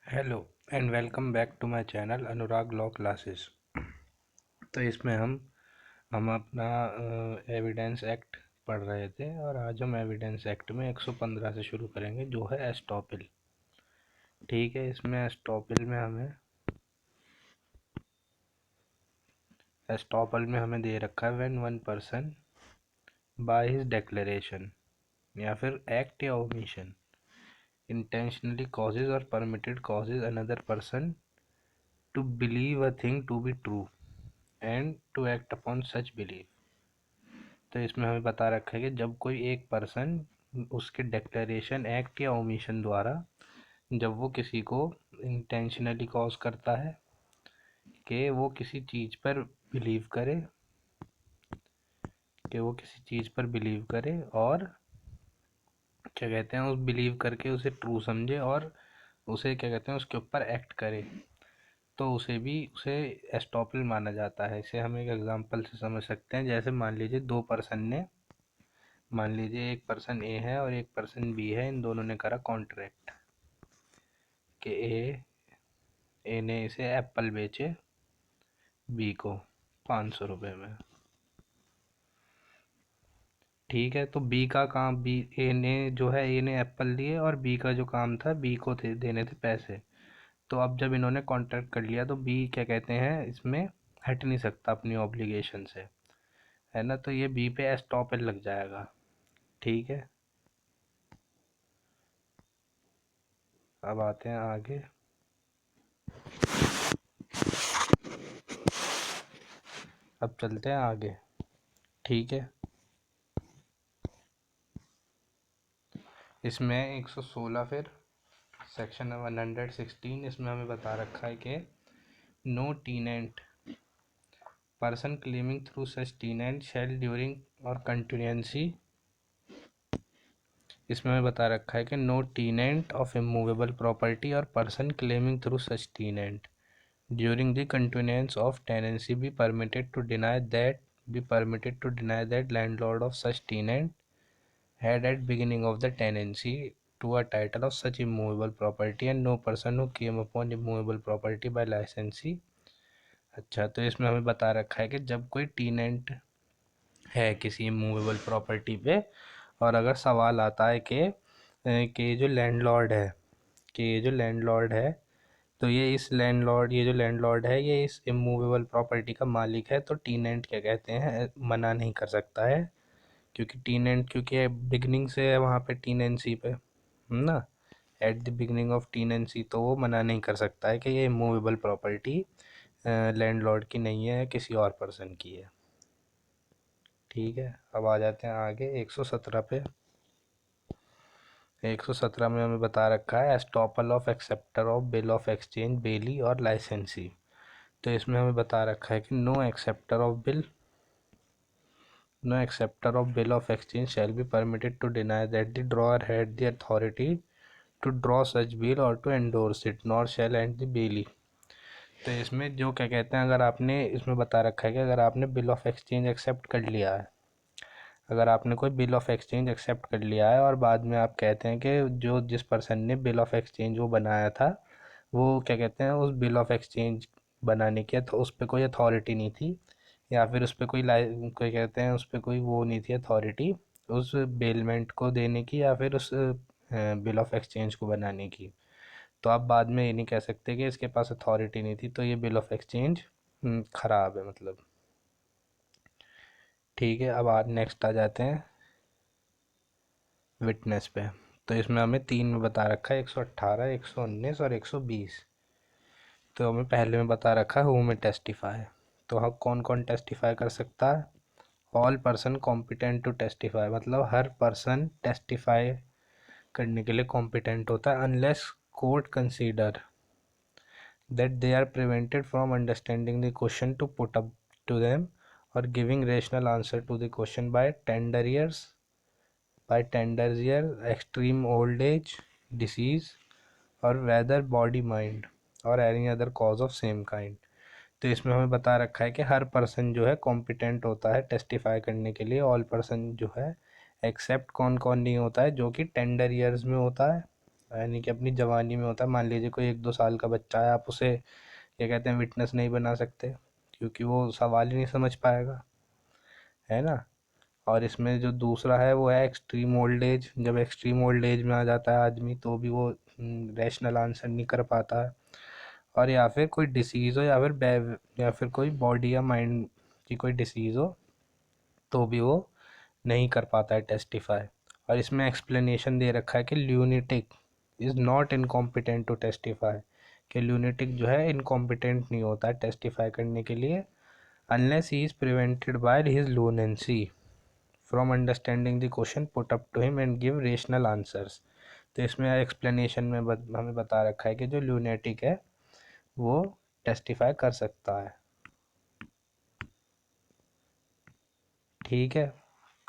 Hello and welcome back to my channel Anurag law classes. तो इसमें हम अपना एविडेंस एक्ट पढ़ रहे थे और आज हम एविडेंस एक्ट में 115 से शुरू करेंगे जो है एस्टॉपिल। ठीक है, इसमें एस्टॉपल में हमें दे रखा है when one person by his declaration या फिर एक्ट या ओमिशन इंटेंशनली कॉजेज और permitted causes another person to believe a thing to be true and to act upon such believe. तो इसमें हमें बता रखा है कि जब कोई एक पर्सन उसके डिक्लेरेशन एक्ट या ओमिशन द्वारा जब वो किसी को इंटेंशनली कॉज करता है कि वो किसी चीज़ पर बिलीव करे और क्या कहते हैं उस बिलीव करके उसे ट्रू समझे और उसे क्या कहते हैं उसके ऊपर एक्ट करे, तो उसे एस्टॉपल माना जाता है। इसे हम एक एग्जांपल से समझ सकते हैं। जैसे मान लीजिए एक पर्सन ए है और एक पर्सन बी है। इन दोनों ने करा कॉन्ट्रैक्ट कि ए ने इसे एप्पल बेचे बी को 500 रुपये में। ठीक है, तो बी का काम बी ए ने एप्पल लिए और बी का जो काम था बी को देने थे पैसे। तो अब जब इन्होंने कॉन्ट्रैक्ट कर लिया तो बी क्या कहते हैं इसमें हट नहीं सकता अपनी ऑब्लिगेशन से, है ना। तो ये बी पे एस्टॉपल लग जाएगा। ठीक है, अब आते हैं आगे। अब चलते हैं आगे। ठीक है, इसमें 116 फिर सेक्शन 116 इसमें हमें बता रखा है कि no tenant person claiming through such tenant shall during और कंटिन्यूंसी। इसमें हमें बता रखा है कि no tenant of immovable property or person claiming through such tenant during the continuance of tenancy be permitted to deny that landlord of such tenant had at beginning of the tenancy to a title of such immovable property and no person who came upon immovable property by licensee। अच्छा, तो इसमें हमें बता रखा है कि जब कोई टीनेंट है किसी इमूवेबल प्रॉपर्टी पे और अगर सवाल आता है कि ये जो लैंडलॉर्ड है तो ये जो लैंडलॉर्ड है ये इस इमूवेबल प्रॉपर्टी का मालिक है, तो टीनेंट क्या कहते हैं मना नहीं कर सकता है, क्योंकि बिगनिंग से है वहाँ पे टीनेंसी पे, ना, at the beginning of tenancy, तो वो मना नहीं कर सकता है कि ये मूवेबल प्रॉपर्टी लैंडलॉर्ड की नहीं है, किसी और पर्सन की है। ठीक है, अब आ जाते हैं आगे 117 पे। 117 में हमें बता रखा है estoppel of acceptor of bill of exchange bailee or licensee. तो इसमें हमें बता रखा है कि no acceptor of bill of exchange shall be permitted to deny that the drawer had the authority to draw such bill or to endorse it nor shall and the bailee. तो इसमें जो क्या कहते हैं अगर आपने इसमें बता रखा है कि अगर आपने बिल ऑफ एक्सचेंज एक्सेप्ट कर लिया है, अगर आपने कोई बिल ऑफ एक्सचेंज एक्सेप्ट कर लिया है और बाद में आप कहते हैं कि जो जिस पर्सन ने बिल ऑफ एक्सचेंज वो बनाया था वो क्या कहते हैं उस बिल ऑफ एक्सचेंज बनाने की तो उस पर कोई अथॉरिटी नहीं थी, या फिर उस पर कोई कहते हैं उस पर कोई वो नहीं थी अथॉरिटी उस बेलमेंट को देने की या फिर उस बिल ऑफ एक्सचेंज को बनाने की, तो आप बाद में ये नहीं कह सकते कि इसके पास अथॉरिटी नहीं थी तो ये बिल ऑफ एक्सचेंज ख़राब है मतलब। ठीक है, अब आज नेक्स्ट आ जाते हैं विटनेस पे। तो इसमें हमें तीन में बता रखा है 118, 119 और 120। तो हमें पहले में बता रखा है हु में टेस्टिफाई। तो हम कौन कौन टेस्टिफाई कर सकता है? All person competent to testify, मतलब हर पर्सन टेस्टिफाई करने के लिए कॉम्पिटेंट होता है unless court consider that they are prevented from understanding the question to put up to them or giving rational answer to the question by tender year, extreme old age, disease और whether body mind और any other cause of same kind। तो इसमें हमें बता रखा है कि हर person जो है कॉम्पिटेंट होता है टेस्टिफाई करने के लिए। ऑल पर्सन जो है एक्सेप्ट कौन कौन नहीं होता है, जो कि टेंडर ईयर्स में होता है यानी कि अपनी जवानी में होता है। मान लीजिए कोई 1-2 साल का बच्चा है, आप उसे क्या कहते हैं विटनेस नहीं बना सकते, क्योंकि वो सवाल ही नहीं समझ पाएगा, है ना। और इसमें जो दूसरा है वो है एक्सट्रीम ओल्ड एज। जब एक्सट्रीम ओल्ड एज में आ जाता है आदमी, तो भी वो रैशनल आंसर नहीं कर पाता है। और या फिर कोई डिसीज़ हो, या फिर या फिर कोई बॉडी या माइंड की कोई डिसीज़ हो, तो भी वो नहीं कर पाता है टेस्टिफाई। और इसमें एक्सप्लेनेशन दे रखा है कि lunatic is not incompetent to testify, कि ल्यूनेटिक जो है इनकॉम्पिटेंट नहीं होता है टेस्टिफाई करने के लिए, unless he is prevented by his lunacy from understanding the question put up to him and give rational answers. तो इसमें एक्सप्लेनेशन में हमें बता रखा है कि जो ल्यूनेटिक है वो टेस्टिफाई कर सकता है, ठीक है,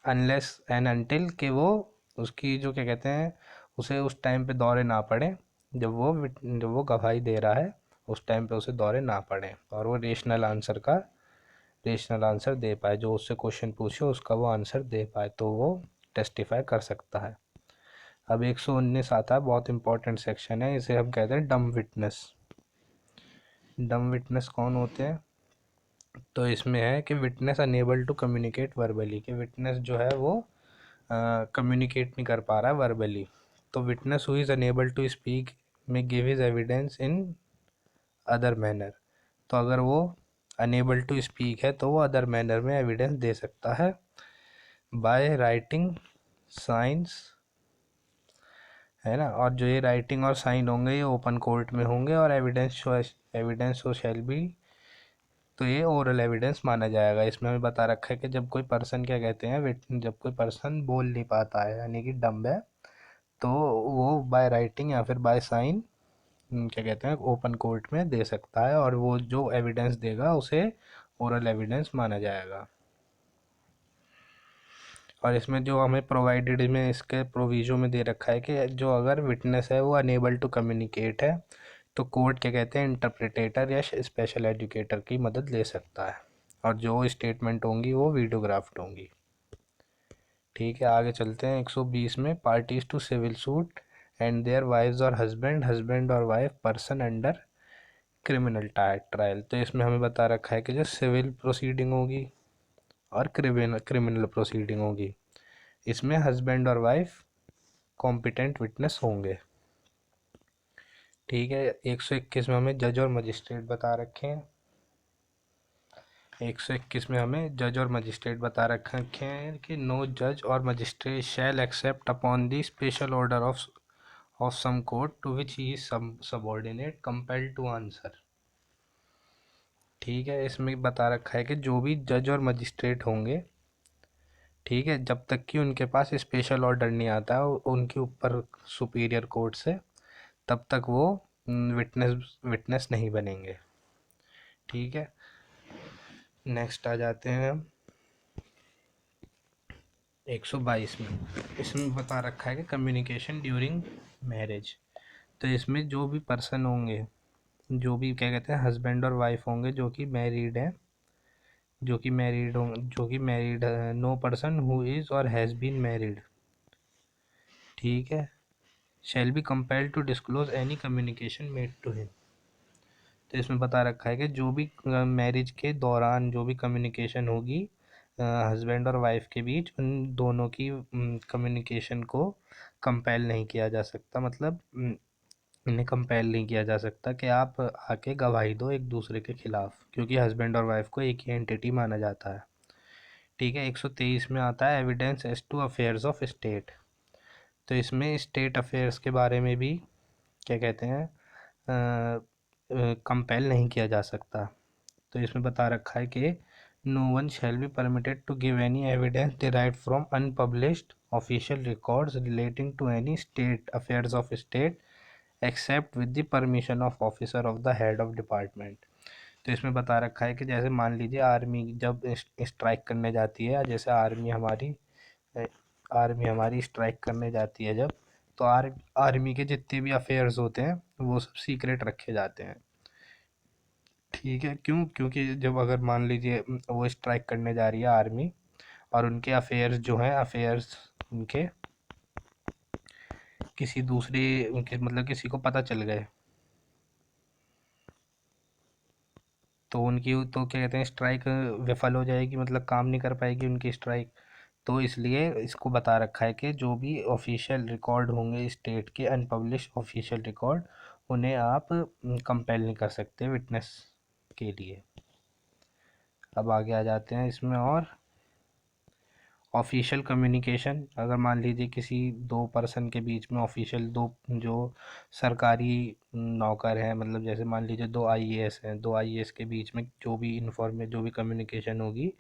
अनलेस एंड अनटिल कि वो उसकी जो क्या कहते हैं उसे उस टाइम पे दौरे ना पड़े, जब वो गवाही दे रहा है उस टाइम पे उसे दौरे ना पड़े, और वो रेशनल आंसर दे पाए, जो उससे क्वेश्चन पूछे उसका वो आंसर दे पाए, तो वो टेस्टिफाई कर सकता है। अब 119 आता है, बहुत इंपॉर्टेंट सेक्शन है, इसे हम कहते हैं डम विटनेस। डम विटनेस कौन होते हैं? तो इसमें है कि witness unable to communicate verbally, कि विटनेस जो है वो कम्युनिकेट नहीं कर पा रहा है वर्बली। तो witness who is unable to speak may give his evidence in other manner. तो अगर वो अनेबल टू स्पीक है तो वो अदर मैनर में एविडेंस दे सकता है, बाय राइटिंग साइंस, है ना। और जो ये राइटिंग और साइन होंगे ये ओपन कोर्ट में होंगे, और एविडेंस शो शैल बी, तो ये ओरल एविडेंस माना जाएगा। इसमें हमें बता रखा है कि जब कोई पर्सन क्या कहते हैं जब कोई पर्सन बोल नहीं पाता है यानी कि डम्ब है, तो वो बाय राइटिंग या फिर बाय साइन क्या कहते हैं ओपन कोर्ट में दे सकता है, और वो जो एविडेंस देगा उसे ओरल एविडेंस माना जाएगा। और इसमें जो हमें प्रोवाइडेड में इसके प्रोविजो में दे रखा है कि जो अगर विटनेस है वो अनेबल टू कम्युनिकेट है, तो कोर्ट क्या कहते हैं इंटरप्रिटेटर या स्पेशल एजुकेटर की मदद ले सकता है, और जो स्टेटमेंट होंगी वो वीडियोग्राफ्ड होंगी, ठीक है। आगे चलते हैं 120 में, parties to civil suit and their wives और हस्बैंड, हस्बैंड और wife person under criminal trial. तो इसमें हमें बता रखा है कि जो सिविल प्रोसीडिंग होगी और क्रिमिनल प्रोसीडिंग होगी, इसमें हस्बैंड और वाइफ कॉम्पिटेंट विटनेस होंगे, ठीक है। 121 में हमें जज और मजिस्ट्रेट बता रखे हैं। 121 में हमें जज और मजिस्ट्रेट बता रखे हैं कि नो जज और magistrate shall except upon the special order of some court to which he is subordinate compelled to answer, ठीक है। इसमें बता रखा है कि जो भी जज और मजिस्ट्रेट होंगे, ठीक है, जब तक कि उनके पास स्पेशल ऑर्डर नहीं आता है उनके ऊपर सुपीरियर कोर्ट से, तब तक वो विटनेस नहीं बनेंगे, ठीक है। नेक्स्ट आ जाते हैं हम 122 में। इसमें बता रखा है कि कम्युनिकेशन ड्यूरिंग मैरिज। तो इसमें जो भी पर्सन होंगे, जो भी क्या कहते हैं हस्बैंड और वाइफ होंगे जो कि मैरिड हैं, जो कि मैरिड है, नो पर्सन हु इज़ और हैज़ बीन मैरिड, ठीक है, shall be compelled to disclose any communication made to him. तो इसमें बता रखा है कि जो भी मैरिज के दौरान जो भी कम्युनिकेशन होगी हस्बैंड और वाइफ के बीच, उन दोनों की कम्युनिकेशन को कंपेल नहीं किया जा सकता, मतलब इन्हें कंपेल नहीं किया जा सकता कि आप आके गवाही दो एक दूसरे के खिलाफ, क्योंकि हस्बैंड और वाइफ को एक ही एंटिटी माना जाता है, ठीक है। 123 में आता है evidence as to affairs of state. तो इसमें स्टेट अफेयर्स के बारे में भी क्या कहते हैं कंपेल नहीं किया जा सकता। तो इसमें बता रखा है कि no one shall be permitted to give any evidence derived from unpublished official records relating to any state affairs of state except with the permission of officer of the head of department. तो इसमें बता रखा है कि जैसे मान लीजिए army जब स्ट्राइक करने जाती है, जैसे आर्मी हमारी स्ट्राइक करने जाती है जब, तो आर्मी के जितने भी अफेयर्स होते हैं वो सब सीक्रेट रखे जाते हैं, ठीक है। क्यों? क्योंकि जब अगर मान लीजिए वो स्ट्राइक करने जा रही है आर्मी, और उनके अफेयर्स जो हैं अफेयर्स उनके किसी दूसरे मतलब किसी को पता चल गए तो उनकी तो क्या कहते हैं स्ट्राइक विफल हो जाएगी, मतलब काम नहीं कर पाएगी उनकी स्ट्राइक। तो इसलिए इसको बता रखा है कि जो भी ऑफिशियल रिकॉर्ड होंगे स्टेट के, अनपब्लिश ऑफिशियल रिकॉर्ड, उन्हें आप कंपेल नहीं कर सकते विटनेस के लिए। अब आगे आ जाते हैं इसमें। और ऑफिशियल कम्युनिकेशन, अगर मान लीजिए किसी दो पर्सन के बीच में, ऑफिशियल दो जो सरकारी नौकर हैं, मतलब जैसे मान लीजिए दो आईएएस हैं, दो आईएएस के बीच में जो भी जो भी कम्युनिकेशन होगी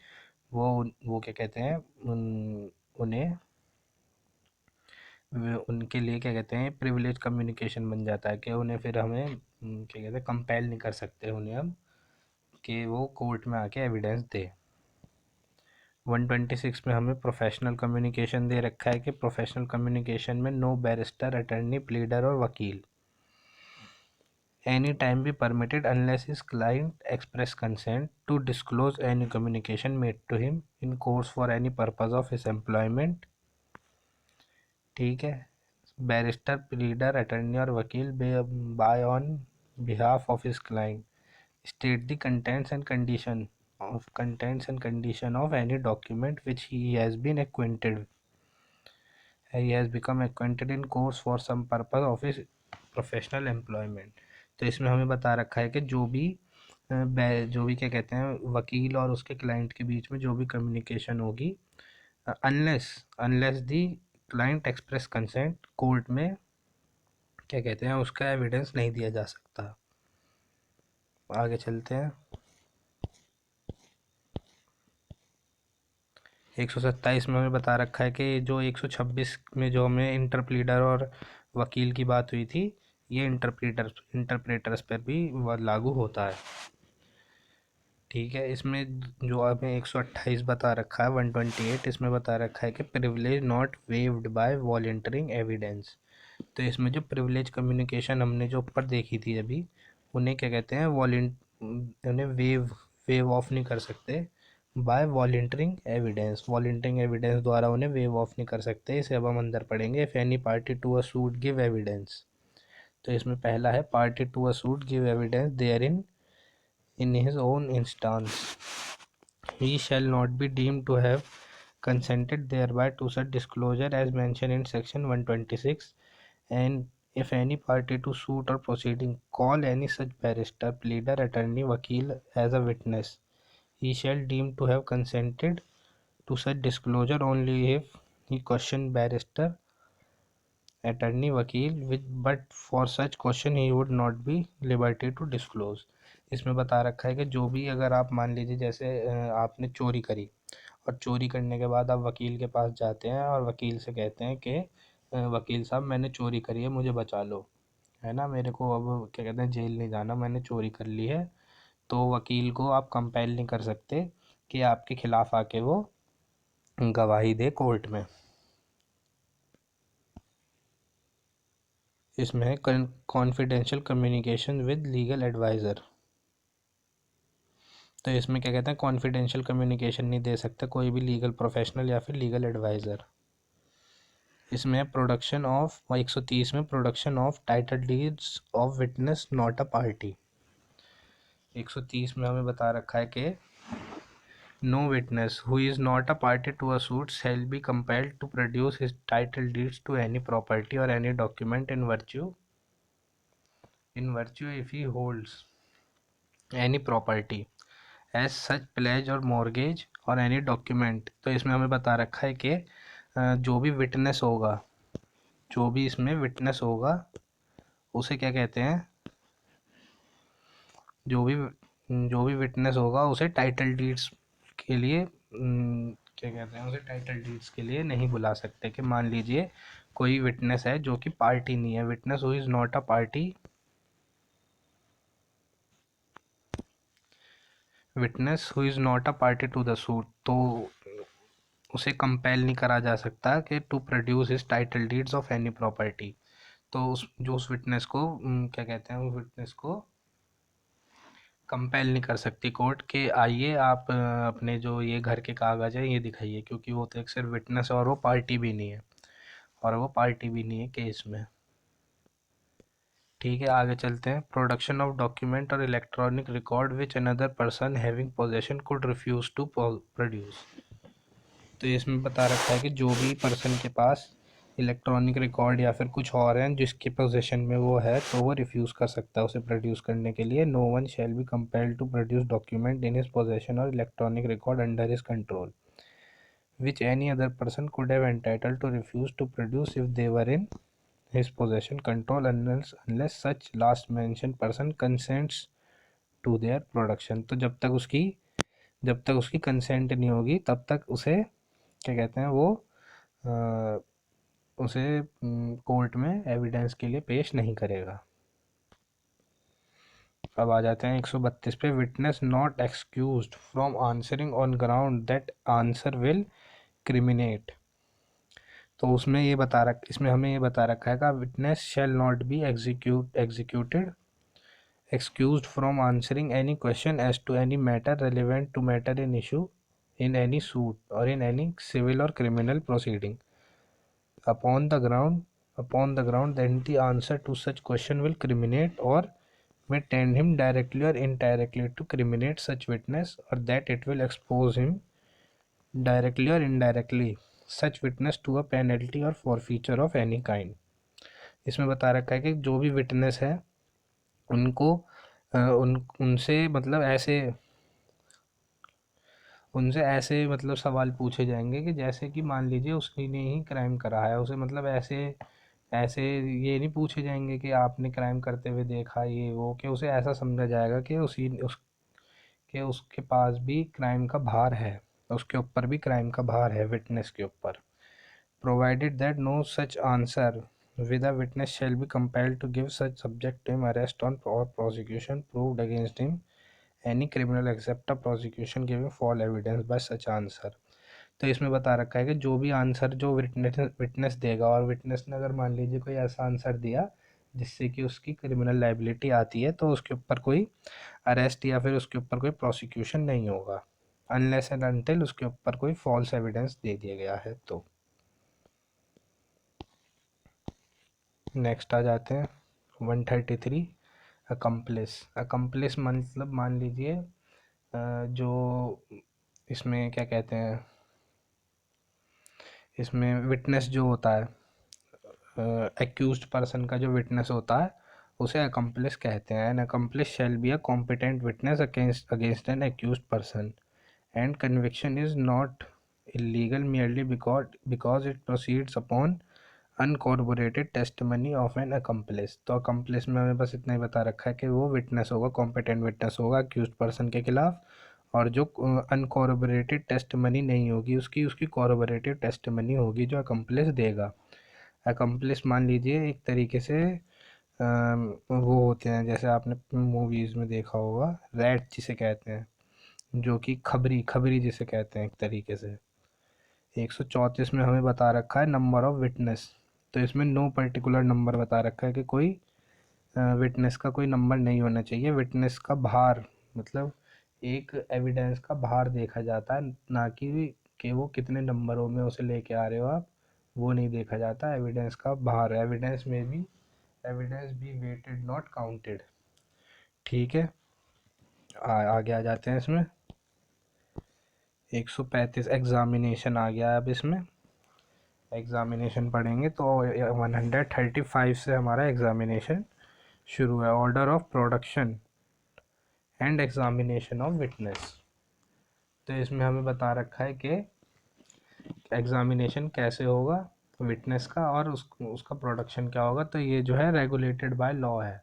वो क्या कहते हैं उन्हें उनके लिए क्या कहते हैं प्रिविलेज कम्युनिकेशन बन जाता है कि उन्हें फिर हमें क्या कहते हैं कंपेल नहीं कर सकते उन्हें हम कि वो कोर्ट में आके एविडेंस दे। 126 में हमें प्रोफेशनल कम्युनिकेशन दे रखा है कि प्रोफेशनल कम्युनिकेशन में नो बैरिस्टर, अटर्नी, प्लीडर और वकील any time be permitted unless his client express consent to disclose any communication made to him in course for any purpose of his employment। ठीक है। Barrister, pleader, attorney और वकील by on behalf of his client state the contents and condition of any document which he has become acquainted in course for some purpose of his professional employment। तो इसमें हमें बता रखा है कि जो भी क्या कहते हैं वकील और उसके क्लाइंट के बीच में जो भी कम्युनिकेशन होगी, अनलेस अनलेस दी क्लाइंट एक्सप्रेस कंसेंट, कोर्ट में क्या कहते हैं उसका एविडेंस नहीं दिया जा सकता। आगे चलते हैं। 127 में हमें बता रखा है कि जो 126 में जो हमें इंटरप्लीडर और वकील की बात हुई थी, ये इंटरप्रेटर्स पर भी लागू होता है। ठीक है। इसमें जो हमें 128 बता रखा है, 128, इसमें बता रखा है कि privilege not waived by volunteering evidence. तो इसमें जो प्रिविलेज कम्युनिकेशन हमने जो ऊपर देखी थी अभी, उन्हें क्या कहते हैं उन्हें वेव ऑफ नहीं कर सकते बाय वॉलंटियरिंग एविडेंस द्वारा उन्हें वेव ऑफ नहीं कर सकते। इसे अब हम अंदर पढ़ेंगे। If any party to a suit give evidence, तो इसमें पहला है party to a suit give evidence therein his own instance, he shall not be deemed to have consented thereby to such disclosure as mentioned in section 126, and if any party to suit or proceeding call any such barrister, pleader, attorney, vakil as a witness, he shall deem to have consented to such disclosure only if he question barrister, attorney, वकील with but for such question he would not be liberty to disclose. इसमें बता रखा है कि जो भी, अगर आप मान लीजिए जैसे आपने चोरी करी और चोरी करने के बाद आप वकील के पास जाते हैं और वकील से कहते हैं कि वकील साहब मैंने चोरी करी है, मुझे बचा लो, है ना, मेरे को अब क्या कहते हैं जेल नहीं जाना, मैंने चोरी कर ली है। तो वकील को आप कंपेल नहीं कर सकते कि आपके खिलाफ आके वो गवाही दे कोर्ट में। इसमें है confidential communication with legal adviser. तो इसमें क्या कहते हैं कॉन्फिडेंशियल कम्युनिकेशन नहीं दे सकता कोई भी लीगल प्रोफेशनल या फिर लीगल एडवाइज़र। इसमें प्रोडक्शन ऑफ 130 में production of title deeds of witness not a party. 130 में हमें बता रखा है कि no witness who is not a party to a suit shall be compelled to produce his title deeds to any property or any document in virtue if he holds any property as such pledge और mortgage और any document। तो इसमें हमें बता रखा है कि जो भी विटनेस होगा, जो भी इसमें विटनेस होगा उसे क्या कहते हैं, जो भी जो भी विटनेस होगा उसे टाइटल डीड्स के लिए क्या कहते हैं, उसे टाइटल डीड्स के लिए नहीं बुला सकते। कि मान लीजिए कोई विटनेस है जो कि पार्टी नहीं है, witness who is not a party, witness who is not a party to the suit, तो उसे कंपेल नहीं करा जा सकता कि to produce his title deeds of any property. तो उस विटनेस को क्या कहते हैं, उस विटनेस को कंपेल नहीं कर सकती कोर्ट के आइए आप अपने जो ये घर के कागज़ है ये दिखाइए, क्योंकि वो तो एक सिर्फ विटनेस है और वो पार्टी भी नहीं है। और वो पार्टी भी नहीं है केस में। ठीक है, आगे चलते हैं। प्रोडक्शन ऑफ डॉक्यूमेंट और electronic record which another person having possession could refuse to produce. तो इसमें बता रखा है कि जो भी पर्सन के पास इलेक्ट्रॉनिक रिकॉर्ड या फिर कुछ और है जिसके पोजेशन में वो है, तो वो रिफ्यूज़ कर सकता है उसे प्रोड्यूस करने के लिए। No one shall be compelled to produce document in his possession or electronic record under his control which any other person could have entitled to refuse to produce if they were in his possession control unless such last mentioned person consents to their production। तो जब तक उसकी consent नहीं होगी तब तक उसे क्या कहते हैं वो अ, उसे कोर्ट में एविडेंस के लिए पेश नहीं करेगा। अब आ जाते हैं 132 पे। Witness not excused from answering on ground that answer will criminate. तो इसमें हमें ये बता रखा है कि witness shall not be executed excused from answering any question as to any matter relevant to matter in issue in any suit or in any civil or criminal proceeding upon the ground that the answer to such question will criminate or may tend him directly or indirectly to criminate such witness, or that it will expose him directly or indirectly such witness to a penalty or forfeiture of any kind। इसमें बता रखा है कि जो भी witness है उनको उनसे मतलब सवाल पूछे जाएंगे कि जैसे कि मान लीजिए उसने ही क्राइम करा है, उसे मतलब ऐसे ऐसे ये नहीं पूछे जाएंगे कि आपने क्राइम करते हुए देखा ये वो, कि उसे ऐसा समझा जाएगा कि उसके पास भी क्राइम का भार है, उसके ऊपर भी क्राइम का भार है विटनेस के ऊपर। Provided that no such answer with a witness shall be compelled to give such subject to him arrest on or prosecution proved against him any criminal except a prosecution giving false evidence by such answer। तो इसमें बता रखा है कि जो भी answer जो witness देगा, और विटनेस ने अगर मान लीजिए कोई ऐसा आंसर दिया जिससे कि उसकी क्रिमिनल लाइबिलिटी आती है, तो उसके ऊपर कोई अरेस्ट या फिर उसके ऊपर कोई प्रोसिक्यूशन नहीं होगा अनलेस एंड अनटिल उसके ऊपर कोई फॉल्स एविडेंस दे दिया गया है। तो नेक्स्ट आ जाते हैं 133। अकम्पलिस मतलब मान लीजिए जो इसमें क्या कहते हैं, इसमें विटनेस जो होता है, एक्यूज्ड पर्सन का जो विटनेस होता है उसे अकम्पलिस कहते हैं। An accomplice shall be a competent witness against an accused person and conviction is not illegal merely because it proceeds upon uncorroborated testimony of an accomplice. तो अकम्पलिस में हमें बस इतना ही बता रखा है कि वो विटनेस होगा, कॉम्पिटेंट विटनेस होगा अक्यूज्ड पर्सन के खिलाफ, और जो अनकॉर्बोरेटेड टेस्टिमनी नहीं होगी उसकी उसकी कॉर्बोरेटेड टेस्टिमनी होगी जो अकम्पलिस देगा। अकम्पलिस मान लीजिए एक तरीके से वो होते हैं, जैसे आपने मूवीज़ में देखा होगा रैट जिसे कहते हैं, जो कि खबरी खबरी जिसे कहते हैं एक तरीके से। 134 में हमें बता रखा है नंबर ऑफ विटनेस। तो इसमें नो पर्टिकुलर नंबर बता रखा है कि कोई विटनेस का कोई नंबर नहीं होना चाहिए। विटनेस का भार मतलब एक एविडेंस का भार देखा जाता है, ना कि वो कितने नंबरों में उसे लेके आ रहे हो आप, वो नहीं देखा जाता। एविडेंस का भार, evidence be weighted not counted. ठीक है, आगे आ जाते हैं इसमें 135 एग्जामिनेशन आ गया। अब इसमें एग्जामिनेशन पढ़ेंगे तो 135 से हमारा एग्जामिनेशन शुरू है। Order of production and examination of witness. तो इसमें हमें बता रखा है कि एग्जामिनेशन कैसे होगा विटनेस का और उसका प्रोडक्शन क्या होगा। तो ये जो है रेगुलेटेड बाय लॉ है।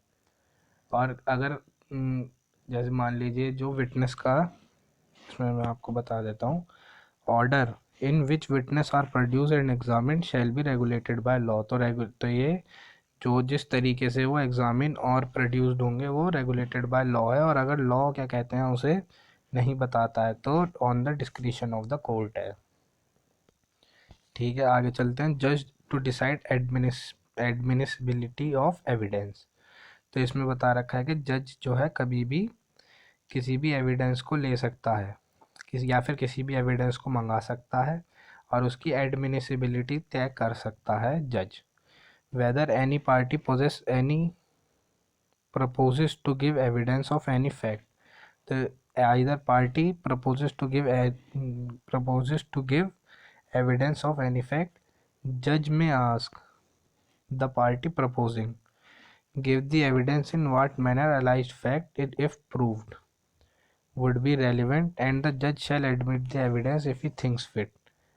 और अगर जैसे मान लीजिए जो विटनेस का, इसमें मैं आपको बता देता हूँ, order in which witness are produce and examine shall be regulated by law. तो ये जो जिस तरीके से वो एग्जामिन और प्रोड्यूस्ड होंगे वो रेगुलेटेड बाय लॉ है, और अगर लॉ क्या कहते हैं उसे नहीं बताता है तो on the discretion of the court है। ठीक है, आगे चलते हैं। जज टू डिसाइड एडमिनिसिबिलिटी ऑफ एविडेंस। तो इसमें बता रखा है कि जज जो है कभी भी किसी भी एविडेंस को ले सकता है, किसी या फिर किसी भी एविडेंस को मंगा सकता है, और उसकी एडमिनिसिबिलिटी तय कर सकता है जज। Whether any party possess any proposes to give evidence of any fact, the either party proposes to give evidence of any fact, judge may ask the party proposing give the evidence in what manner alleged fact it if proved would be relevant, and the judge shall admit the evidence if he thinks fit,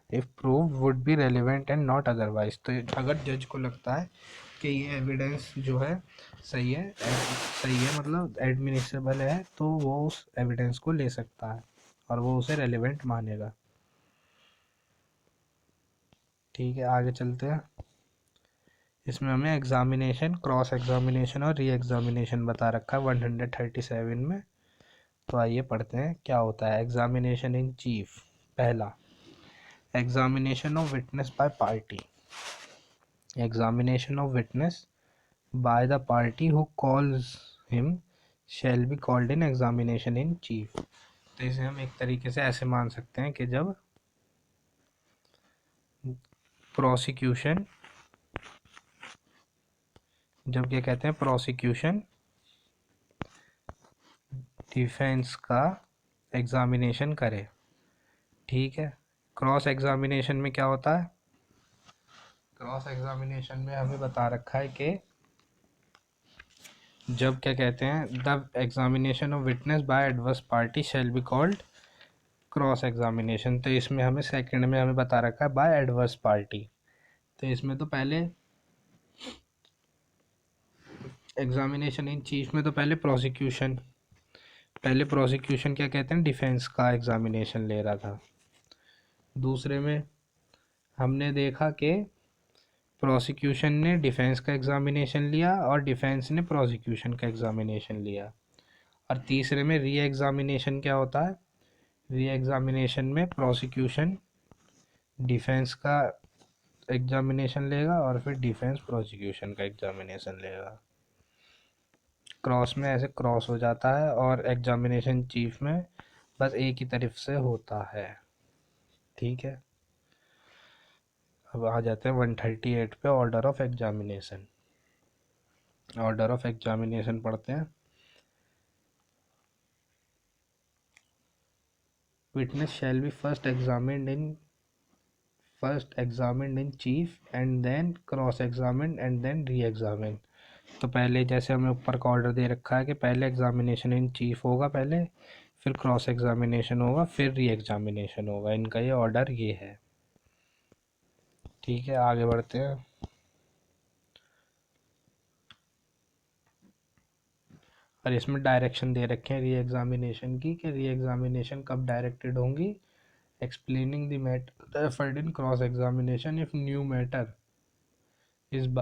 if proved would be relevant and not otherwise। तो अगर जज को लगता है कि ये evidence जो है सही है मतलब एडमिनिसेबल है, तो वो उस एविडेंस को ले सकता है और वो उसे रेलिवेंट मानेगा। ठीक है, आगे चलते हैं। इसमें हमें एग्जामिनेशन, क्रॉस एग्जामिनेशन और री एग्जामिनेशन बता रखा है 137 में। तो आइए पढ़ते हैं क्या होता है। Examination in chief. पहला, examination of witness by party. Examination of witness by the party who calls him shall be called in examination in chief। तो इसे हम एक तरीके से ऐसे मान सकते हैं कि जब प्रोसिक्यूशन क्या कहते हैं, प्रोसिक्यूशन डिफेंस का एग्जामिनेशन करे। ठीक है। क्रॉस एग्जामिनेशन में क्या होता है, क्रॉस एग्जामिनेशन में हमें बता रखा है कि जब क्या कहते हैं, the examination of witness bye adverse party shall be called cross examination. तो इसमें हमें सेकंड में हमें बता रखा है बाय एडवर्स पार्टी। तो इसमें तो पहले एग्जामिनेशन इन चीफ में तो पहले प्रोसिक्यूशन क्या कहते हैं, डिफेंस का एग्जामिनेशन ले रहा था। दूसरे में हमने देखा कि प्रोसिक्यूशन ने डिफेंस का एग्जामिनेशन लिया और डिफेंस ने प्रोसिक्यूशन का एग्जामिनेशन लिया। और तीसरे में री एग्जामिनेशन क्या होता है, री एग्जामिनेशन में प्रोसिक्यूशन डिफेंस का एग्जामिनेशन लेगा और फिर डिफेंस प्रोसिक्यूशन का एग्जामिनेशन लेगा। क्रॉस में ऐसे क्रॉस हो जाता है और एग्जामिनेशन चीफ में बस एक ही तरफ से होता है। ठीक है, अब आ जाते हैं 138 पे, order of examination. Order of examination पढ़ते हैं। Witness shall be first examined in chief and then cross examined and then re examine. तो पहले जैसे हमें ऊपर का ऑर्डर दे रखा है कि पहले एग्जामिनेशन इन चीफ होगा, पहले फिर क्रॉस एग्जामिनेशन होगा, फिर री एग्जामिनेशन होगा। इनका ये ऑर्डर ये है। ठीक है, आगे बढ़ते हैं। और इसमें डायरेक्शन दे रखे हैं री एग्जामिनेशन की, कि री एग्जामिनेशन कब डायरेक्टेड होंगी। Explaining the matter referred in cross examination if new matter is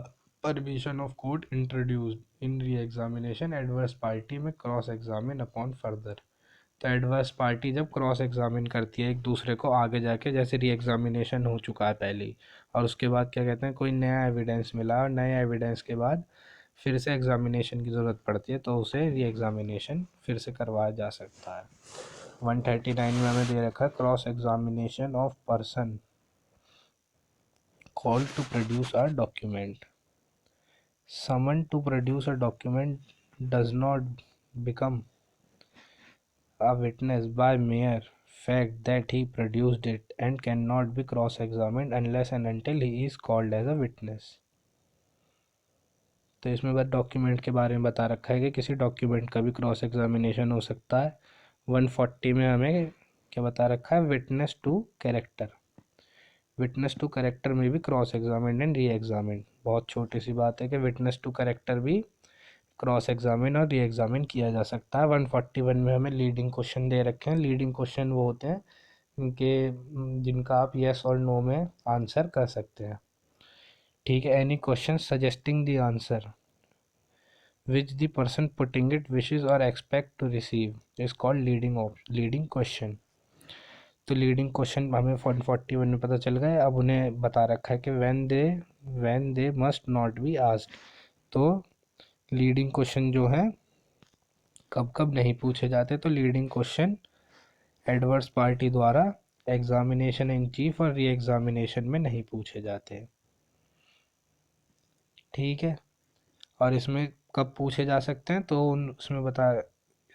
permission of court introduced in re examination, adverse party में क्रॉस एग्जामिन अपॉन फर्दर। तो एडवर्स पार्टी जब cross examine करती है एक दूसरे को आगे जाके, जैसे री एग्जामिनेशन हो चुका है पहले ही, और उसके बाद क्या कहते हैं कोई नया एविडेंस मिला और नए एविडेंस के बाद फिर से एग्जामिनेशन की ज़रूरत पड़ती है, तो उसे री एग्जामिनेशन फिर से करवाया जा सकता है। 139 में हमें दे रखा है cross examination of person called to produce a document। Summoned to produce a document does not become a witness by mere fact that he produced it and cannot be cross-examined unless and until he is called as a witness। तो इसमें बस document के बारे में बता रखा है कि किसी डॉक्यूमेंट का भी क्रॉस एग्जामिनेशन हो सकता है। 140 में हमें क्या बता रखा है, witness to character. Witness to character में भी cross examined and re examined. बहुत छोटी सी बात है कि विटनेस टू कैरेक्टर भी क्रॉस एग्जामिन और री एग्जामिन किया जा सकता है। 141 में हमें लीडिंग क्वेश्चन दे रखे हैं। लीडिंग क्वेश्चन वो होते हैं कि जिनका आप येस और नो में आंसर कर सकते हैं। ठीक है, any question suggesting the answer which the person putting it wishes or expect to receive is called leading question. तो लीडिंग क्वेश्चन हमें 141 में पता चल गए। अब उन्हें बता रखा है कि when they must not be asked. तो लीडिंग क्वेश्चन जो है कब कब नहीं पूछे जाते, तो लीडिंग क्वेश्चन एडवर्स पार्टी द्वारा एग्जामिनेशन इन चीफ और री एग्जामिनेशन में नहीं पूछे जाते। ठीक है, और इसमें कब पूछे जा सकते हैं, तो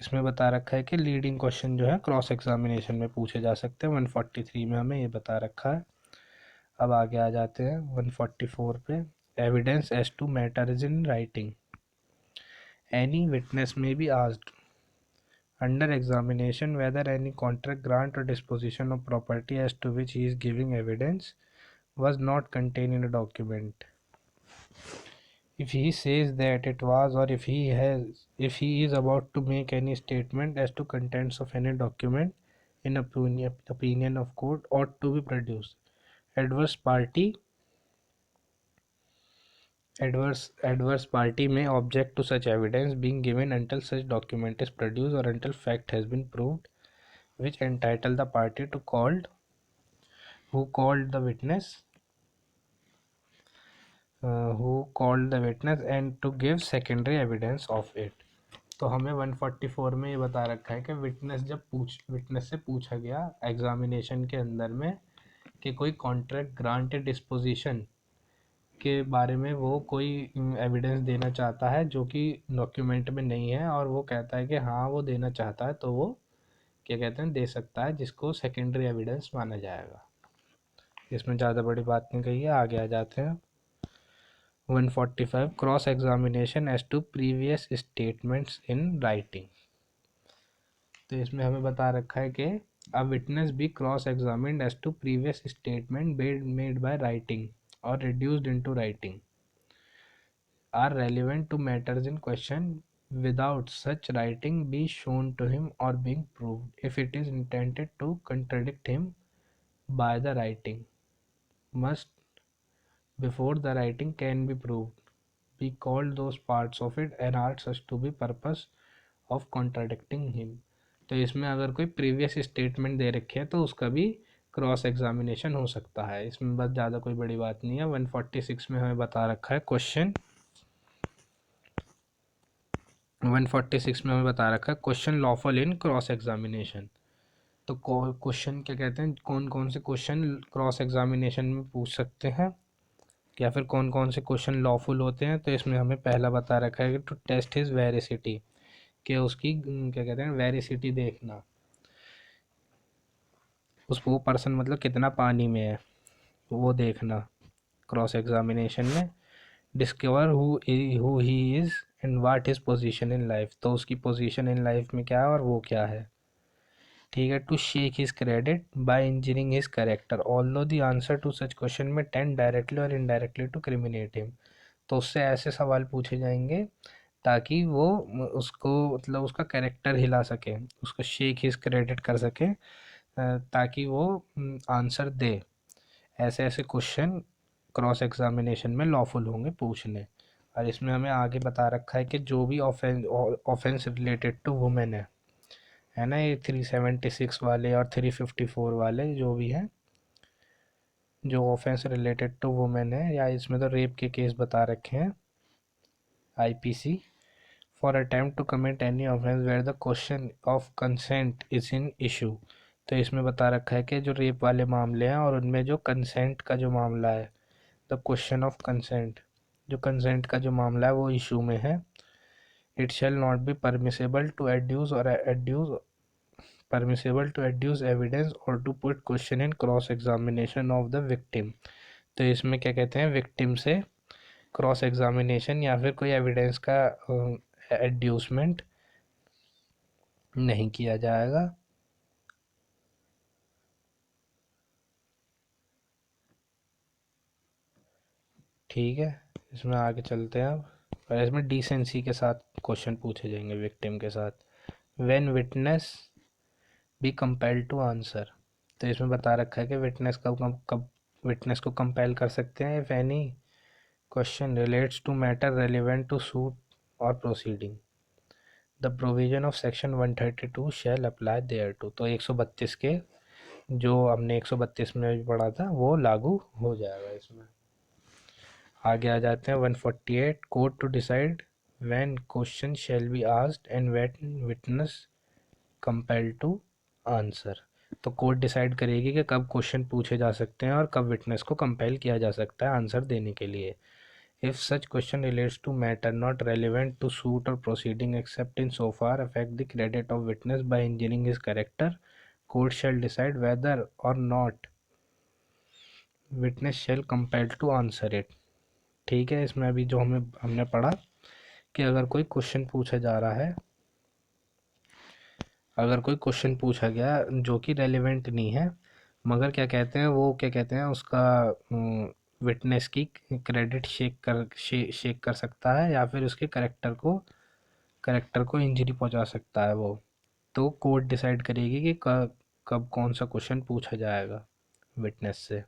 इसमें बता रखा है कि लीडिंग क्वेश्चन जो है क्रॉस एग्जामिनेशन में पूछे जा सकते हैं। 143 में हमें ये बता रखा है। अब आगे आ जाते हैं 144 पे। Evidence as to matter is in writing, any witness may be asked under examination whether any contract, grant or disposition of property as to which he is giving evidence was not contained in a document. If he says that it was, or if he is about to make any statement as to contents of any document in opinion of court ought to be produced. Adverse party adverse party may object to such evidence being given until such document is produced or until fact has been proved which entitle the party to who called the witness and to give secondary evidence of it. तो हमें 144 में ये बता रखा है कि witness से पूछा गया एग्जामिनेशन के अंदर में कि कोई कॉन्ट्रैक्ट, ग्रांट या डिस्पोजिशन के बारे में वो कोई एविडेंस देना चाहता है जो कि डॉक्यूमेंट में नहीं है, और वो कहता है कि हाँ वो देना चाहता है, तो वो क्या कहते हैं दे सकता है, जिसको सेकेंडरी एविडेंस माना जाएगा। इसमें ज़्यादा बड़ी बात नहीं कही है, आगे आ जाते हैं। 145 cross examination as to previous statements in writing. तो इसमें हमें बता रखा है कि a witness be cross examined as to previous statement made by writing or reduced into writing are relevant to matters in question without such writing be shown to him or being proved if it is intended to contradict him by the writing must before the writing can be proved be called those parts of it and are such to be purpose of contradicting him। तो इसमें अगर कोई previous statement दे रखी है तो उसका भी cross examination हो सकता है। इसमें बस ज़्यादा कोई बड़ी बात नहीं है। 146 में हमें बता रखा है क्वेश्चन 146 में हमें बता रखा है क्वेश्चन लॉफुल इन क्रॉस एग्जामिनेशन। तो क्वेश्चन क्या कहते हैं, कौन कौन से क्वेश्चन क्रॉस एग्जामिनेशन में पूछ सकते हैं या फिर कौन कौन से क्वेश्चन लॉफुल होते हैं। तो इसमें हमें पहला बता रखा है कि टू टेस्ट हिज वेरिसिटी, कि उसकी क्या कहते हैं वेरिसिटी देखना, वो पर्सन मतलब कितना पानी में है वो देखना क्रॉस एग्जामिनेशन में। Discover who he is and what his position in life, तो उसकी पोजीशन इन लाइफ में क्या है और वो क्या है। ठीक है, to shake his credit by injuring his character although the answer to such question में टेंड डायरेक्टली और इनडायरेक्टली टू क्रिमिनेट हिम। तो उससे ऐसे सवाल पूछे जाएंगे ताकि वो उसको मतलब उसका कैरेक्टर हिला सके, उसको शेक हिज क्रेडिट कर सके, ताकि वो आंसर दे। ऐसे ऐसे क्वेश्चन क्रॉस एग्जामिनेशन में लॉफुल होंगे पूछने। और इसमें हमें आगे बता रखा है कि जो भी ऑफेंस रिलेटेड टू वुमेन है ना, ये 376 वाले और 354 वाले जो भी हैं, जो ऑफेंस रिलेटेड टू वुमेन है, या इसमें तो रेप के केस बता रखे हैं IPC for attempt to commit any offence where the question of consent is in issue. तो इसमें बता रखा है कि जो रेप वाले मामले हैं और उनमें जो कंसेंट का जो मामला है, द क्वेश्चन ऑफ कंसेंट, जो कंसेंट का जो मामला है वो इशू में है। It shall not B permissible to adduce evidence or to put question in cross examination of the victim। तो इसमें क्या कहते हैं विक्टिम से क्रॉस एग्जामिनेशन या फिर कोई एविडेंस का एड्यूसमेंट नहीं किया जाएगा। ठीक है, इसमें आगे चलते हैं अब। और इसमें डिसेंसी के साथ क्वेश्चन पूछे जाएंगे विक्टिम के साथ। When witness be compelled to answer, तो इसमें बता रखा है कि विटनेस कब विटनेस को कंपेल कर सकते हैं if any question relates to matter relevant to suit or proceeding the provision of section 132 shall apply thereto. तो 132 के जो हमने 132 में भी पढ़ा था वो लागू हो जाएगा इसमें। आगे आ जाते हैं 148 court to decide when question shall be asked and when witness compelled to answer. तो कोर्ट डिसाइड करेगी कि कब क्वेश्चन पूछे जा सकते हैं और कब विटनेस को कंपेल किया जा सकता है आंसर देने के लिए। If such question relates to matter not relevant to suit or proceeding except in so far affect the credit of witness by injuring his character, court shall decide whether or not witness shall compel to answer it. ठीक है, इसमें अभी जो हमने पढ़ा कि अगर कोई क्वेश्चन पूछा जा रहा है, अगर कोई क्वेश्चन पूछा गया जो कि रेलिवेंट नहीं है, मगर क्या कहते हैं वो, क्या कहते हैं उसका विटनेस की क्रेडिट शेक कर सकता है या फिर उसके करेक्टर को इंजरी पहुंचा सकता है वो, तो कोर्ट डिसाइड करेगी कि कब कौन सा क्वेश्चन पूछा जाएगा विटनेस से।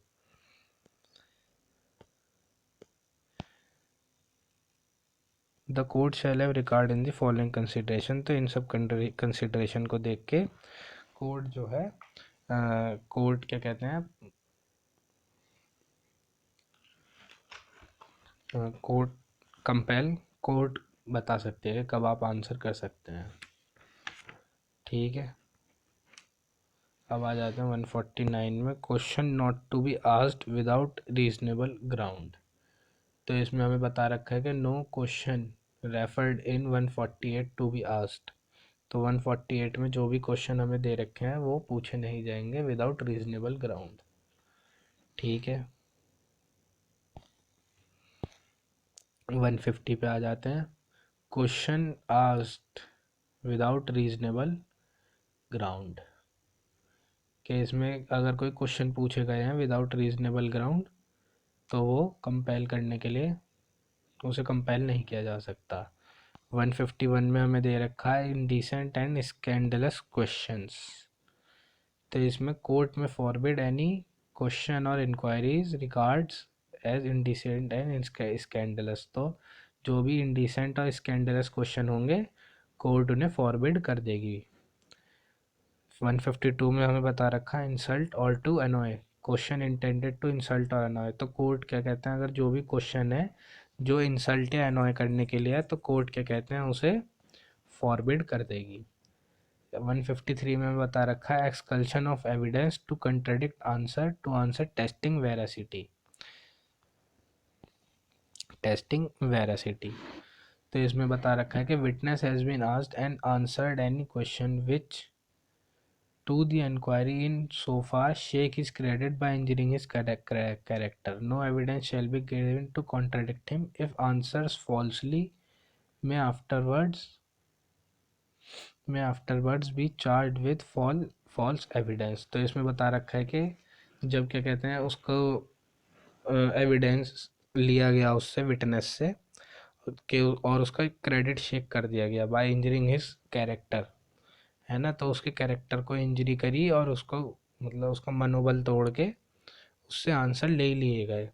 The court shall have record in the following consideration. तो इन सब कंसिडरेशन को देख के कोर्ट जो है, कोर्ट क्या कहते हैं, कोर्ट कंपेल, कोर्ट बता सकते हैं कब आप आंसर कर सकते हैं। ठीक है, अब आ जाते हैं 149 में, question not to be asked without reasonable ground. तो इसमें हमें बता रखा है कि no question referred in 148 to be asked. तो 148 में जो भी क्वेश्चन हमें दे रखे हैं वो पूछे नहीं जाएंगे विदाउट रीजनेबल ग्राउंड। ठीक है, 150 पे आ जाते हैं, question asked without reasonable ground. कि इसमें अगर कोई क्वेश्चन पूछे गए हैं विदाउट रीजनेबल ग्राउंड तो वो कंपेल करने के लिए उसे कंपेल नहीं किया जा सकता। 151 में हमें दे रखा है इंडिसेंट एंड स्कैंडलस क्वेश्चंस। तो इसमें कोर्ट में फॉरबिड एनी क्वेश्चन और inquiries regards as indecent and scandalous. तो जो भी इंडिसेंट और स्कैंडलस क्वेश्चन होंगे कोर्ट उन्हें फॉरबिड कर देगी। 152 में हमें बता रखा है इंसल्ट और to annoy, question intended to insult और अनॉय। तो कोर्ट क्या कहते हैं, अगर जो भी क्वेश्चन है जो इंसल्ट या अनॉय करने के लिए है तो कोर्ट क्या कहते हैं उसे फॉरबिड कर देगी। 153 में बता रखा है exclusion of evidence to contradict answer to answer testing veracity, testing veracity. तो इसमें बता रखा है कि witness has been asked and answered any question which to the inquiry in so far shake his credit by injuring his character. No evidence shall be given to contradict him. If answers falsely, may afterwards be charged with false evidence. तो इसमें बता रखा है कि जब क्या कहते हैं उसको एविडेंस लिया गया उससे विटनेस से कि और उसका क्रेडिट शेक कर दिया गया बाय इंजरिंग हिज कैरेक्टर, है ना, तो उसके कैरेक्टर को इंजरी करी और उसको मतलब उसका मनोबल तोड़ के उससे आंसर ले लिए गए,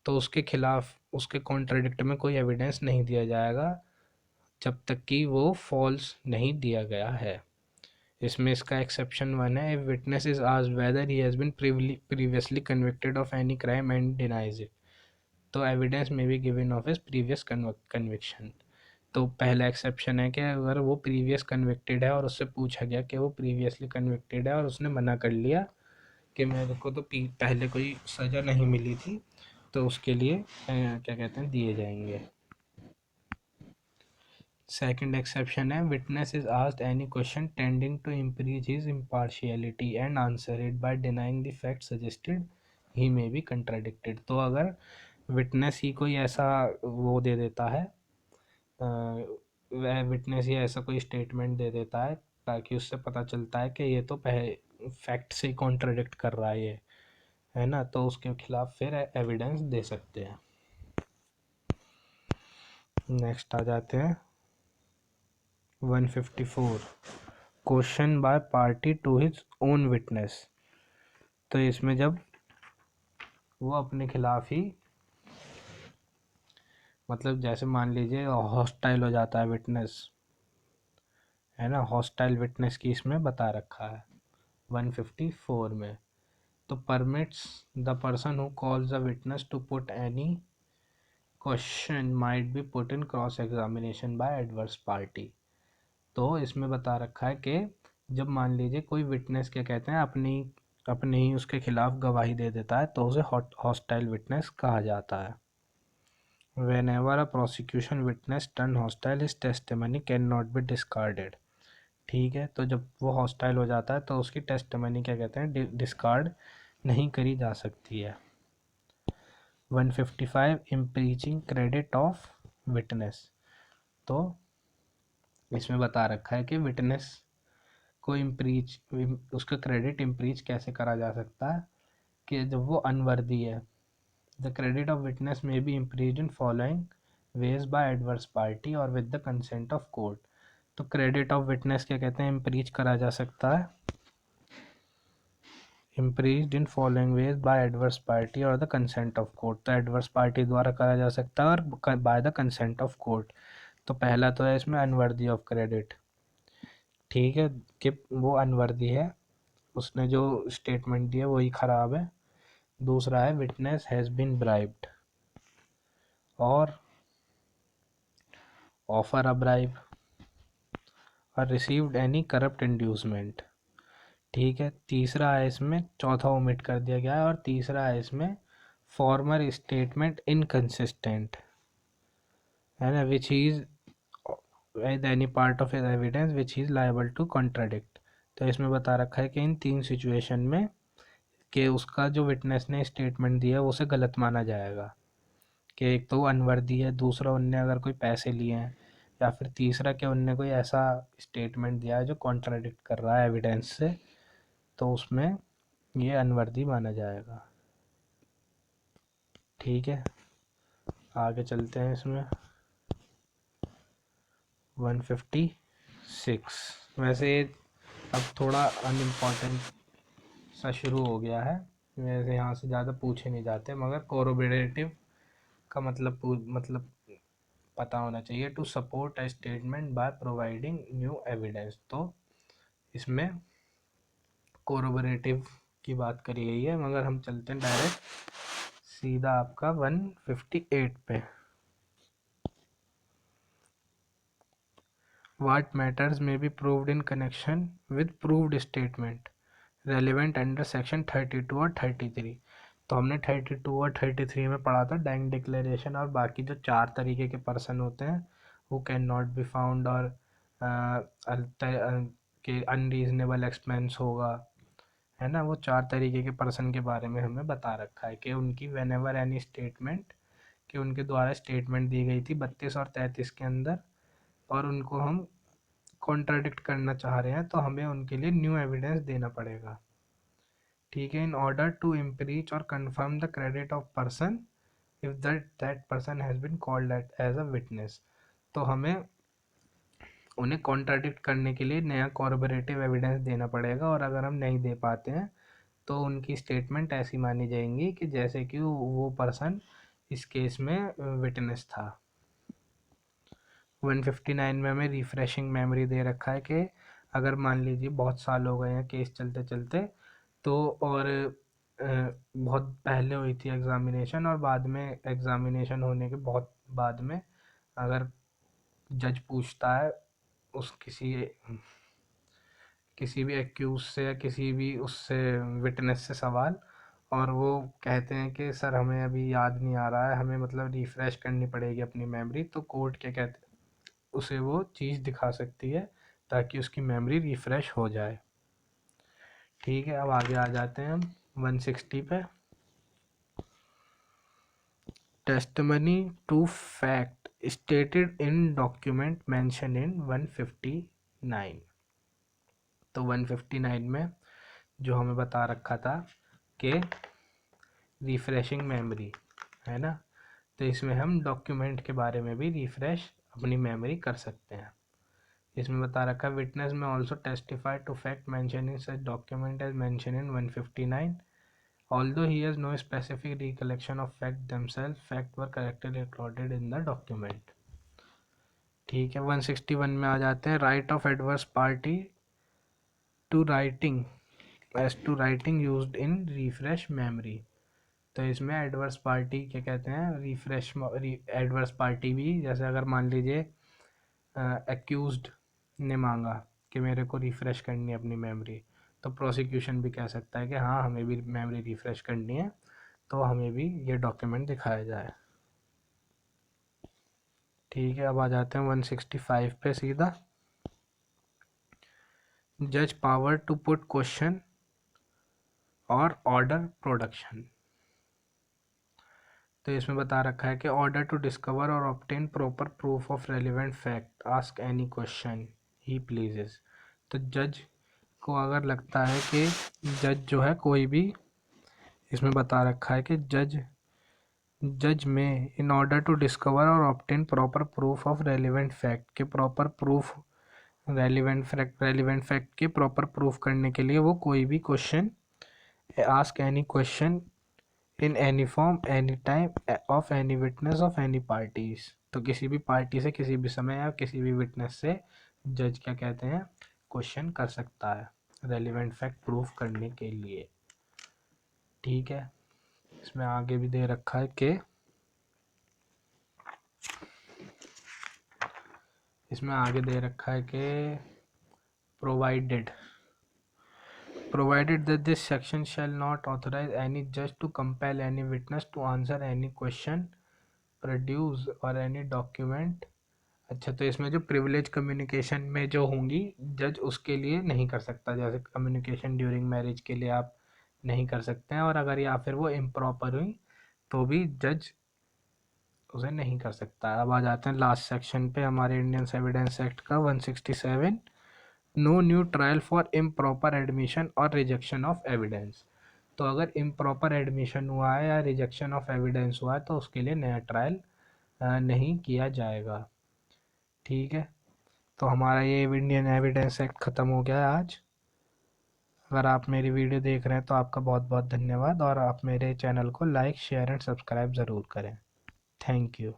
तो उसके खिलाफ उसके कॉन्ट्राडिक्ट में कोई एविडेंस नहीं दिया जाएगा जब तक कि वो फॉल्स नहीं दिया गया है। इसमें इसका एक्सेप्शन 1 है, if witness is asked whether he has been previously convicted of any crime and denies it, तो एविडेंस में be given of his previous conviction. तो पहला एक्सेप्शन है कि अगर वो प्रीवियस कन्विक्टेड है और उससे पूछा गया कि वो प्रीवियसली कन्विक्टेड है और उसने मना कर लिया कि मेरे को तो पहले कोई सज़ा नहीं मिली थी, तो उसके लिए क्या कहते हैं दिए जाएंगे। सेकंड एक्सेप्शन है, witness is asked any question tending to impeach his impartiality and answer it by denying the fact suggested he may be contradicted. तो अगर विटनेस ही कोई ऐसा वो दे देता है, वह विटनेस ही ऐसा कोई स्टेटमेंट दे देता है ताकि उससे पता चलता है कि ये तो फैक्ट से कॉन्ट्राडिक्ट कर रहा है ये, है ना, तो उसके खिलाफ फिर एविडेंस दे सकते हैं। नेक्स्ट आ जाते हैं 154, question by party to his own witness. तो इसमें जब वो अपने खिलाफ ही मतलब जैसे मान लीजिए हॉस्टाइल हो जाता है विटनेस, है ना, हॉस्टाइल विटनेस की इसमें बता रखा है 154 में। तो permits the person who calls the witness to put any question might be put in cross examination by adverse party. तो इसमें बता रखा है कि जब मान लीजिए कोई विटनेस क्या कहते हैं अपनी अपने ही उसके खिलाफ गवाही दे देता है तो उसे हॉस्टाइल विटनेस कहा जाता है। Whenever a prosecution witness turn hostile, his testimony cannot be discarded। ठीक है, तो जब वो हॉस्टाइल हो जाता है तो उसकी टेस्टिमनी क्या कहते हैं डिस्कार्ड नहीं करी जा सकती है। 155 इम्पीचिंग क्रेडिट ऑफ विटनेस। तो इसमें बता रखा है कि विटनेस को इम्प्रीच उसका क्रेडिट इम्प्रीच कैसे करा जा सकता है कि जब वो अनवर्दी है। The credit of witness may be impeached in following ways by adverse party or with the consent of court. तो क्रेडिट ऑफ विटनेस क्या कहते हैं इम्प्रीच करा जा सकता है impeached in following ways by adverse party or the consent of court. तो adverse party द्वारा करा जा सकता है और by the consent of court. तो पहला तो है इसमें अनवर्दी ऑफ क्रेडिट। ठीक है, कि वो अनवर्दी है, उसने जो स्टेटमेंट दिया वही खराब है। दूसरा है विटनेस हैज़ बीन ब्राइब्ड और ऑफर अ ब्राइब और रिसीव्ड एनी करप्ट इंड्यूसमेंट। ठीक है, तीसरा है इसमें, चौथा ओमिट कर दिया गया है, और तीसरा है इसमें फॉर्मर स्टेटमेंट इनकंसिस्टेंट है ना, which is with any part of evidence which is liable to contradict. तो इसमें बता रखा है कि इन तीन सिचुएशन में कि उसका जो विटनेस ने स्टेटमेंट दिया है वो उसे गलत माना जाएगा, कि एक तो वो अनवर्दी है, दूसरा उनने अगर कोई पैसे लिए हैं, या फिर तीसरा कि उनने कोई ऐसा स्टेटमेंट दिया है जो कॉन्ट्राडिक्ट कर रहा है एविडेंस से, तो उसमें ये अनवर्दी माना जाएगा। ठीक है, आगे चलते हैं इसमें 156। वैसे अब थोड़ा अनइम्पॉर्टेंट सा शुरू हो गया है, वैसे यहाँ से ज़्यादा पूछे नहीं जाते, मगर कोरोबरेटिव का मतलब पता होना चाहिए। To support a statement by providing new evidence. तो इसमें कोरोबरेटिव की बात करी गई है, मगर हम चलते हैं डायरेक्ट सीधा आपका 158 पे। What matters may be proved in connection with proved statement relevant under section 32 और 33। तो हमने 32 और 33 में पढ़ा था डैंग डिक्लेरेशन और बाकी जो चार तरीके के पर्सन होते हैं वो कैन नॉट बी फाउंड और के अनरीजनेबल एक्सपेंस होगा, है ना। वो चार तरीके के पर्सन के बारे में हमें बता रखा है कि उनकी वेन एवर एनी स्टेटमेंट, कि उनके द्वारा स्टेटमेंट दी गई थी 32 और 33 के अंदर, और उनको हम कॉन्ट्राडिक्ट करना चाह रहे हैं तो हमें उनके लिए न्यू एविडेंस देना पड़ेगा। ठीक है, इन ऑर्डर टू इम्प्रीच और confirm the credit of person if that person has been called as a witness. तो हमें उन्हें कॉन्ट्राडिक्ट करने के लिए नया कॉर्पोरेटिव एविडेंस देना पड़ेगा, और अगर हम नहीं दे पाते हैं तो उनकी स्टेटमेंट ऐसी मानी जाएंगी कि जैसे कि वो पर्सन इस केस में विटनेस था। 159 में हमें रिफ्रेशिंग मेमोरी दे रखा है कि अगर मान लीजिए बहुत साल हो गए हैं केस चलते चलते, तो और बहुत पहले हुई थी एग्ज़ामिनेशन और बाद में एग्ज़ामिनेशन होने के बहुत बाद में अगर जज पूछता है उस किसी भी एक्यूज से या किसी भी उससे विटनेस से सवाल, और वो कहते हैं कि सर हमें अभी याद नहीं आ रहा है, हमें मतलब रिफ़्रेश करनी पड़ेगी अपनी मेमोरी, तो कोर्ट क्या कहते हैं उसे वो चीज़ दिखा सकती है ताकि उसकी मेमोरी रिफ़्रेश हो जाए। ठीक है, अब आगे आ जाते हैं हम 160 पे। Testimony to fact stated in document mention in 159। तो 159 में जो हमें बता रखा था कि रिफ़्रेशिंग मेमोरी, है ना, तो इसमें हम डॉक्यूमेंट के बारे में भी रिफ़्रेश अपनी मेमोरी कर सकते हैं। इसमें बता रखा है विटनेस में also testify to fact mention in such document as mention in 159 although he has no specific recollection of fact themselves, fact were correctly recorded in the document। ठीक है, 161 में आ जाते हैं। Right of adverse party to writing as to writing used in refresh memory. तो इसमें adverse party क्या कहते हैं रिफ्रेश एडवर्स पार्टी भी, जैसे अगर मान लीजिए एक्यूज्ड ने मांगा कि मेरे को रिफ़्रेश करनी है अपनी मेमोरी, तो प्रोसिक्यूशन भी कह सकता है कि हाँ हमें भी मेमोरी रिफ़्रेश करनी है, तो हमें भी ये डॉक्यूमेंट दिखाया जाए। ठीक है, अब आ जाते हैं 165 पे सीधा। जज पावर टू पुट क्वेश्चन और ऑर्डर प्रोडक्शन। तो इसमें बता रखा है कि ऑर्डर टू डिस्कवर और obtain proper proof of relevant fact, ask any question he pleases. तो जज को अगर लगता है कि जज जो है कोई भी, इसमें बता रखा है कि जज में इन ऑर्डर टू डिस्कवर और obtain proper proof of relevant fact के प्रॉपर प्रूफ, रेलिवेंट फैक्ट के प्रॉपर प्रूफ करने के लिए वो कोई भी question, ask any question in any form any time of any witness of any parties. तो किसी भी पार्टी से किसी भी समय या किसी भी विटनेस से जज क्या कहते हैं, क्वेश्चन कर सकता है रेलिवेंट फैक्ट प्रूफ करने के लिए। ठीक है, इसमें आगे भी दे रखा है कि provided that this section shall not authorize any judge to compel any witness to answer any question, produce or any document। अच्छा, तो इसमें जो प्रिविलेज कम्युनिकेशन में जो होंगी जज उसके लिए नहीं कर सकता, जैसे कम्युनिकेशन ड्यूरिंग मैरिज के लिए आप नहीं कर सकते हैं, और अगर या फिर वो इम्प्रॉपर हुई तो भी जज उसे नहीं कर सकता। अब आ जाते हैं लास्ट सेक्शन पे हमारे इंडियन एविडेंस एक्ट का 167। No new trial for improper admission और रिजेक्शन ऑफ एविडेंस। तो अगर इम्प्रॉपर एडमिशन हुआ है या रिजेक्शन ऑफ एविडेंस हुआ है तो उसके लिए नया ट्रायल नहीं किया जाएगा। ठीक है, तो हमारा ये इंडियन एविडेंस एक्ट ख़त्म हो गया है आज। अगर आप मेरी वीडियो देख रहे हैं तो आपका बहुत बहुत धन्यवाद, और आप मेरे चैनल को लाइक शेयर एंड सब्सक्राइब ज़रूर करें। Thank you.